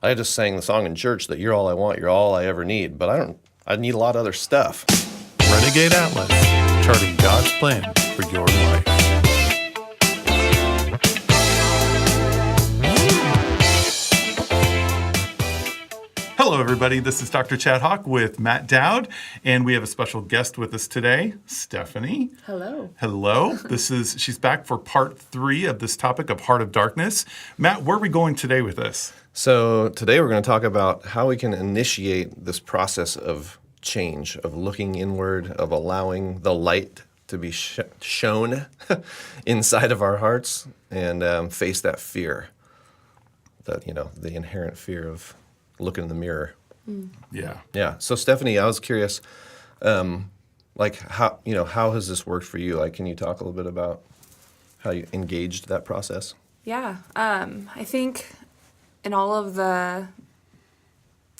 I just sang the song in church that you're all I want, you're all I ever need, but I need a lot of other stuff. Renegade Atlas, charting God's plan for your life. Hello, everybody. This is Dr. Chad Hawk with Matt Dowd, and we have a special guest with us today, Stephanie. Hello. Hello. She's back for part 3 of this topic of Heart of Darkness. Matt, where are we going today with this? So today we're going to talk about how we can initiate this process of change, of looking inward, of allowing the light to be shown inside of our hearts and face that fear, the inherent fear of looking in the mirror. Yeah. So Stephanie, I was curious, how has this worked for you? Like, can you talk a little bit about how you engaged that process? Yeah. I think in all of the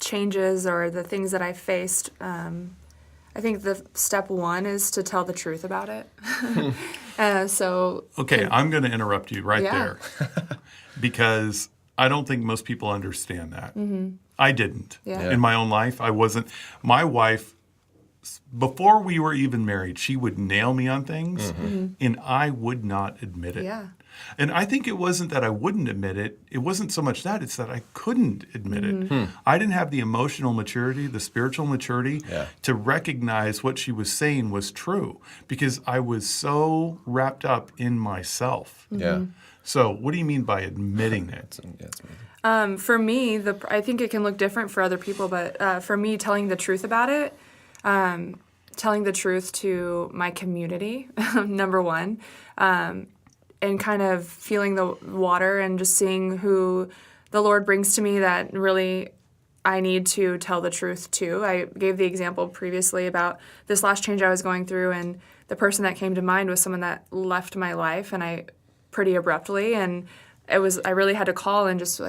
changes or the things that I faced, I think the step one is to tell the truth about it. Okay, I'm going to interrupt you right there because I don't think most people understand that. Mm-hmm. I didn't. Yeah. In my own life, I wasn't. My wife, before we were even married, she would nail me on things, and I would not admit it. Yeah. And I think it wasn't that I wouldn't admit it. It wasn't so much that. It's that I couldn't admit it. I didn't have the emotional maturity, the spiritual maturity to recognize what she was saying was true because I was so wrapped up in myself. Yeah. So what do you mean by admitting it? For me, I think it can look different for other people, but for me, telling the truth about it, telling the truth to my community, number one, and kind of feeling the water and just seeing who the Lord brings to me that really I need to tell the truth to. I gave the example previously about this last change I was going through, and the person that came to mind was someone that left my life, and pretty abruptly, and I really had to call and just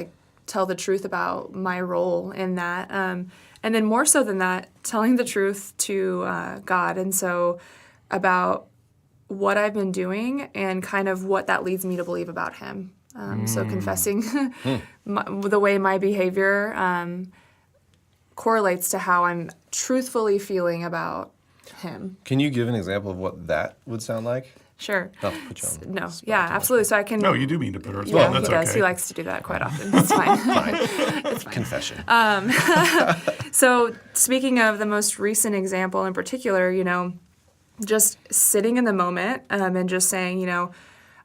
tell the truth about my role in that. And then more so than that, telling the truth to God, and so about what I've been doing and kind of what that leads me to believe about Him. So confessing the way my behavior correlates to how I'm truthfully feeling about Him. Can you give an example of what that would sound like? Sure. Not to put you on the No, spot yeah, too absolutely. So I can. No, you do mean to put her as Yeah, well. That's he does. okay. He likes to do that quite often. It's fine. It's fine. Confession. So speaking of the most recent example in particular, just sitting in the moment and just saying,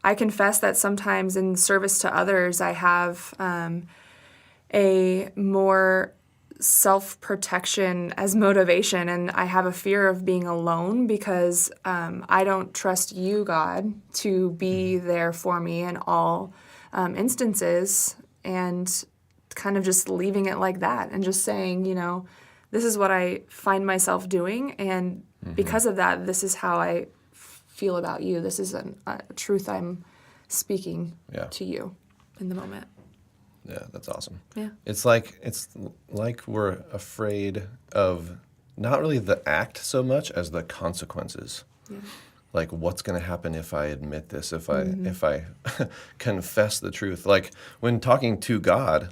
I confess that sometimes in service to others, I have a more self-protection as motivation, and I have a fear of being alone because I don't trust you, God, to be there for me in all instances, and kind of just leaving it like that and just saying, this is what I find myself doing, and because of that, this is how I feel about you. This is a truth I'm speaking to you in the moment. Yeah, that's awesome. Yeah. It's like we're afraid of not really the act so much as the consequences. Yeah. Like, what's going to happen if I admit this, if I confess the truth? Like, when talking to God,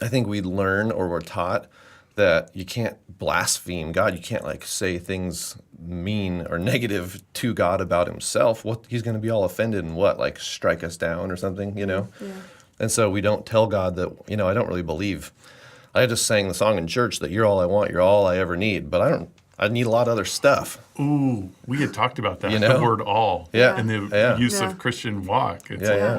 I think we learn or we're taught that you can't blaspheme God. You can't say things mean or negative to God about Himself. What He's going to be all offended and strike us down or something, Yeah. And so we don't tell God that, I don't really believe. I just sang the song in church that you're all I want, you're all I ever need, but I need a lot of other stuff. Ooh, we had talked about that, the word all, and the use of Christian walk.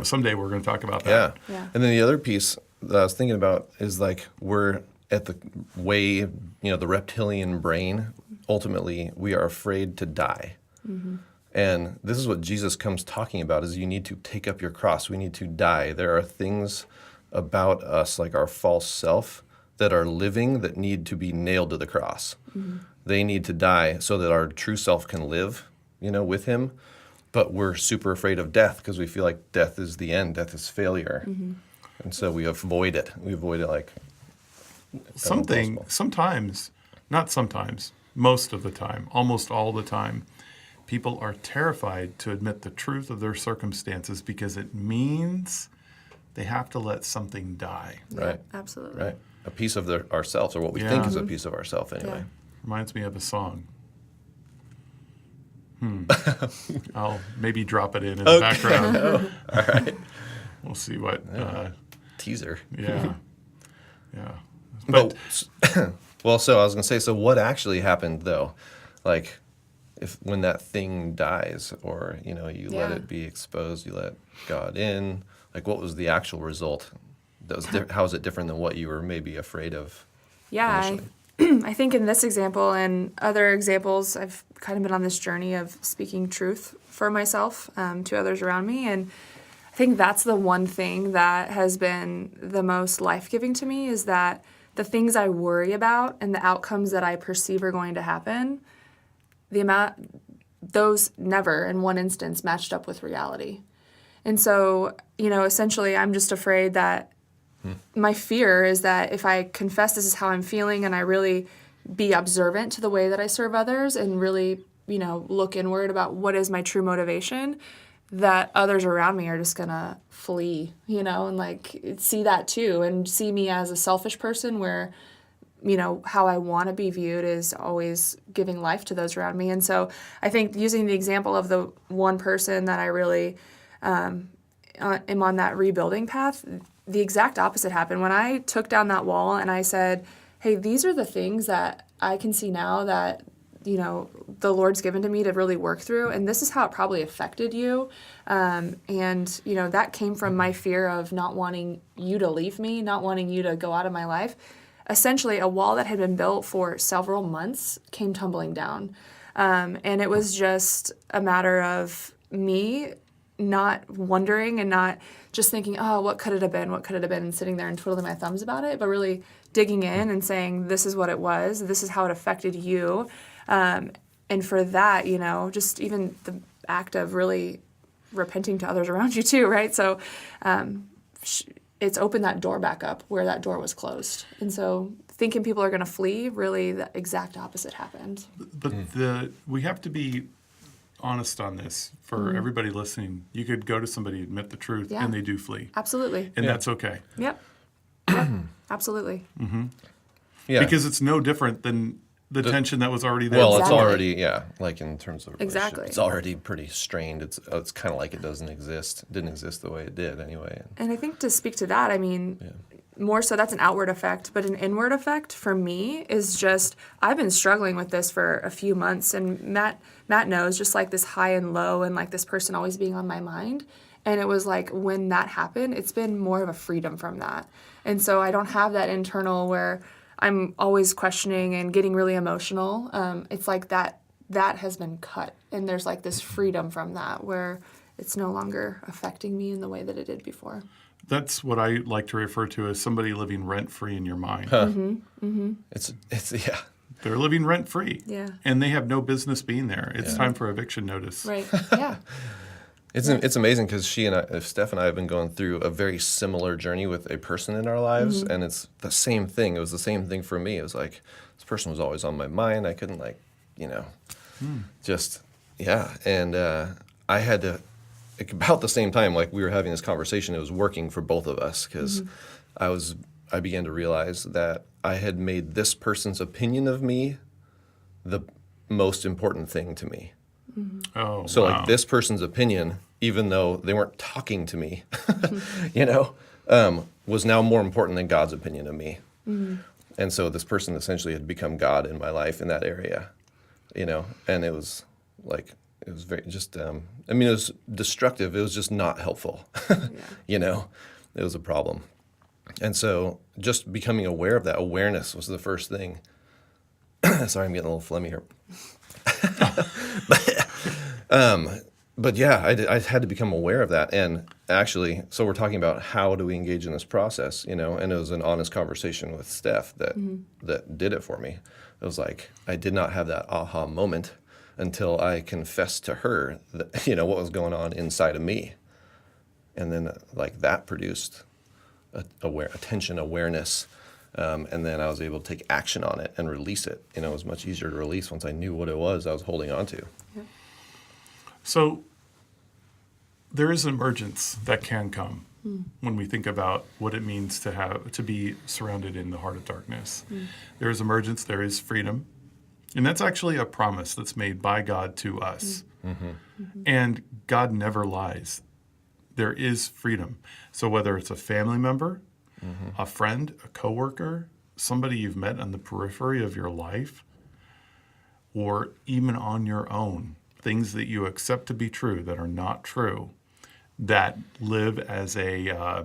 Someday we're going to talk about that. Yeah. And then the other piece that I was thinking about is we're at the way, the reptilian brain, ultimately we are afraid to die. Mm-hmm. And this is what Jesus comes talking about, is you need to take up your cross. We need to die. There are things about us, like our false self, that are living that need to be nailed to the cross. Mm-hmm. They need to die so that our true self can live, with Him. But we're super afraid of death because we feel like death is the end, death is failure. Mm-hmm. And so we avoid it. We avoid it sometimes, not sometimes, most of the time, almost all the time, people are terrified to admit the truth of their circumstances because it means they have to let something die. Right. Absolutely. Right. A piece of ourselves, or what we Yeah. think is a piece of ourselves anyway. Yeah. Reminds me of a song. I'll maybe drop it in the background. All right. We'll see what. Teaser. Yeah. Yeah. But well, so I was gonna say, so what actually happened though? Like, if when that thing dies, or you let Yeah. it be exposed, you let God in. Like, what was the actual result? That was how is it different than what you were maybe afraid of? Yeah, initially? I think in this example and other examples, I've kind of been on this journey of speaking truth for myself to others around me. And I think that's the one thing that has been the most life-giving to me, is that the things I worry about and the outcomes that I perceive are going to happen, those never in one instance matched up with reality. And so, essentially I'm just afraid that my fear is that if I confess this is how I'm feeling, and I really be observant to the way that I serve others, and really, look inward about what is my true motivation, that others around me are just gonna flee, and like see that too, and see me as a selfish person where, how I want to be viewed is always giving life to those around me. And so I think using the example of the one person that I really am on that rebuilding path, the exact opposite happened. When I took down that wall and I said, hey, these are the things that I can see now that, the Lord's given to me to really work through, and this is how it probably affected you. And, that came from my fear of not wanting you to leave me, not wanting you to go out of my life. Essentially, a wall that had been built for several months came tumbling down. And it was just a matter of me not wondering and not just thinking, oh, what could it have been? What could it have been? And sitting there and twiddling my thumbs about it, but really digging in and saying, this is what it was. This is how it affected you. And for that, just even the act of really repenting to others around you too, right? So it's opened that door back up where that door was closed. And so thinking people are going to flee, really the exact opposite happened. But we have to be honest on this for everybody listening. You could go to somebody, admit the truth, Yeah. and they do flee. Absolutely. And that's okay. Yep. Yep. Absolutely. Yeah. Because it's no different than the tension that was already there. Well, Exactly. it's already like in terms of relationship, Exactly. it's already pretty strained. It's kind of like it didn't exist the way it did anyway. And I think to speak to that, I mean, more so that's an outward effect, but an inward effect for me is just, I've been struggling with this for a few months, and Matt knows, just like this high and low and like this person always being on my mind. And it was like when that happened, it's been more of a freedom from that. And so I don't have that internal where I'm always questioning and getting really emotional. It's like that has been cut. And there's like this freedom from that where it's no longer affecting me in the way that it did before. That's what I like to refer to as somebody living rent-free in your mind. It's yeah. They're living rent-free. Yeah. And they have no business being there. It's time for eviction notice. Right. Yeah. It's amazing because Steph and I have been going through a very similar journey with a person in our lives, and it's the same thing. It was the same thing for me. It was like this person was always on my mind. I couldn't just and I had to about the same time like we were having this conversation. It was working for both of us because I began to realize that I had made this person's opinion of me the most important thing to me. Oh, So wow. like this person's opinion, even though they weren't talking to me, was now more important than God's opinion of me. And so this person essentially had become God in my life in that area, and it was very just, it was destructive. It was just not helpful, it was a problem. And so just becoming aware of that awareness was the first thing. Sorry, I'm getting a little phlegmy here. But yeah, I had to become aware of that. And actually, so we're talking about how do we engage in this process, and it was an honest conversation with Steph that did it for me. It was like, I did not have that aha moment until I confessed to her that, what was going on inside of me. And then that produced attention, awareness. And then I was able to take action on it and release it. It was much easier to release once I knew what it was I was holding on to. So there is an emergence that can come when we think about what it means to be surrounded in the heart of darkness. There is emergence, there is freedom. And that's actually a promise that's made by God to us. And God never lies. There is freedom. So whether it's a family member, a friend, a coworker, somebody you've met on the periphery of your life, or even on your own, things that you accept to be true that are not true, that live as a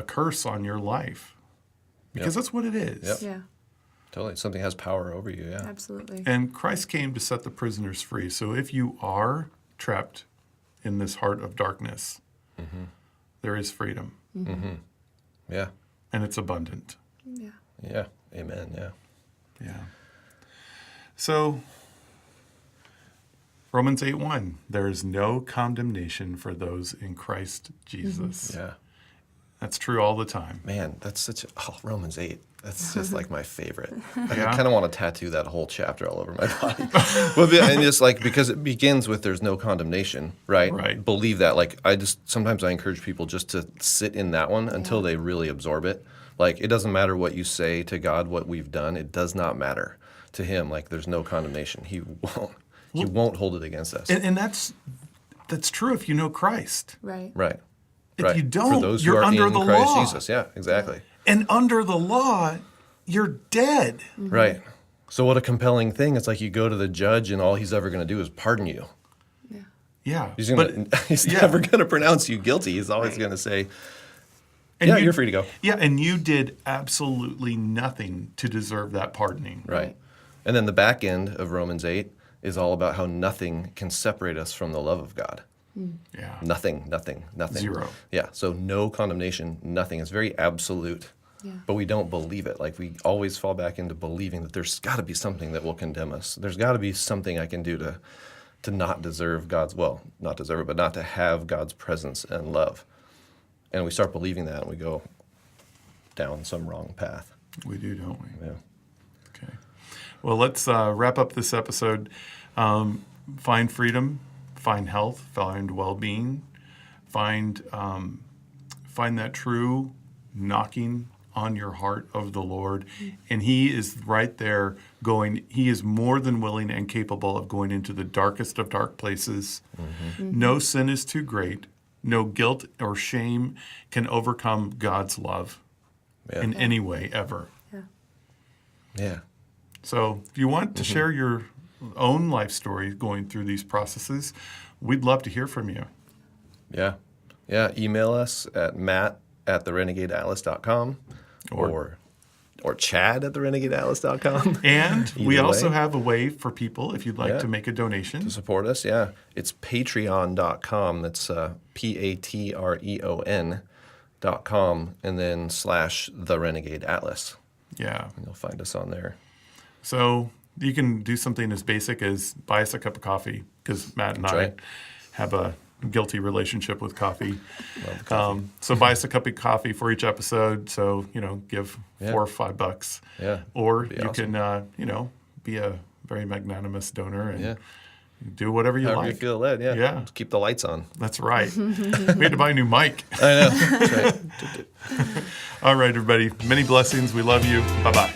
curse on your life. Because that's what it is. Yep. Yeah, Totally. Something has power over you, yeah. absolutely. And Christ came to set the prisoners free. So if you are trapped in this heart of darkness, there is freedom. Yeah. And it's abundant. Yeah. Yeah. Amen, yeah. Yeah. So Romans 8:1, there is no condemnation for those in Christ Jesus. Yeah. That's true all the time. Man, that's such Romans 8. That's just like my favorite. Like, Yeah. I kind of want to tattoo that whole chapter all over my body. And just like, because it begins with there's no condemnation, right? Right. Believe that. Like, sometimes I encourage people just to sit in that one until they really absorb it. Like, it doesn't matter what you say to God, what we've done. It does not matter to him. Like, there's no condemnation. He won't hold it against us. And that's true if you know Christ. Right. Right. If right. you don't, For those you're who are under in the Christ law. Jesus. Yeah, exactly. And under the law, you're dead. Right. So what a compelling thing. It's like you go to the judge and all he's ever going to do is pardon you. Yeah. He's yeah. never going to pronounce you guilty. He's always going to say, And yeah, you're free to go. Yeah, and you did absolutely nothing to deserve that pardoning. Right. And then the back end of Romans 8 is all about how nothing can separate us from the love of God. Yeah. Nothing. Zero. Yeah. So no condemnation, nothing. It's very absolute. Yeah. But we don't believe it. Like, we always fall back into believing that there's got to be something that will condemn us. There's got to be something I can do to not deserve God's, well, not deserve it, but not to have God's presence and love. And we start believing that and we go down some wrong path. We do, don't we? Yeah. Okay. Well, let's wrap up this episode. Find freedom, find health, find well-being, find that true knocking on your heart of the Lord. And he is right there he is more than willing and capable of going into the darkest of dark places. No sin is too great. No guilt or shame can overcome God's love in any way ever. Yeah. So if you want to share your own life story going through these processes, we'd love to hear from you. Yeah. Yeah. Email us at matt@therenegadeatlas.com or chad@therenegadeatlas.com. And we Either also way. have a way for people, if you'd like Yeah. to make a donation. To support us, yeah. It's patreon.com. That's patreon.com and then /The Renegade Atlas. Yeah. And you'll find us on there. So you can do something as basic as buy us a cup of coffee, because Matt and That's I right. have a guilty relationship with coffee. Love the coffee. So buy us a cup of coffee for each episode. So, give Yeah. $4 or $5. Yeah. Or Be you awesome. can, be a very magnanimous donor and Yeah. do whatever you However like. you feel led, yeah. Yeah. Just keep the lights on. That's right. We had to buy a new mic. I know. That's right. All right, everybody. Many blessings. We love you. Bye-bye.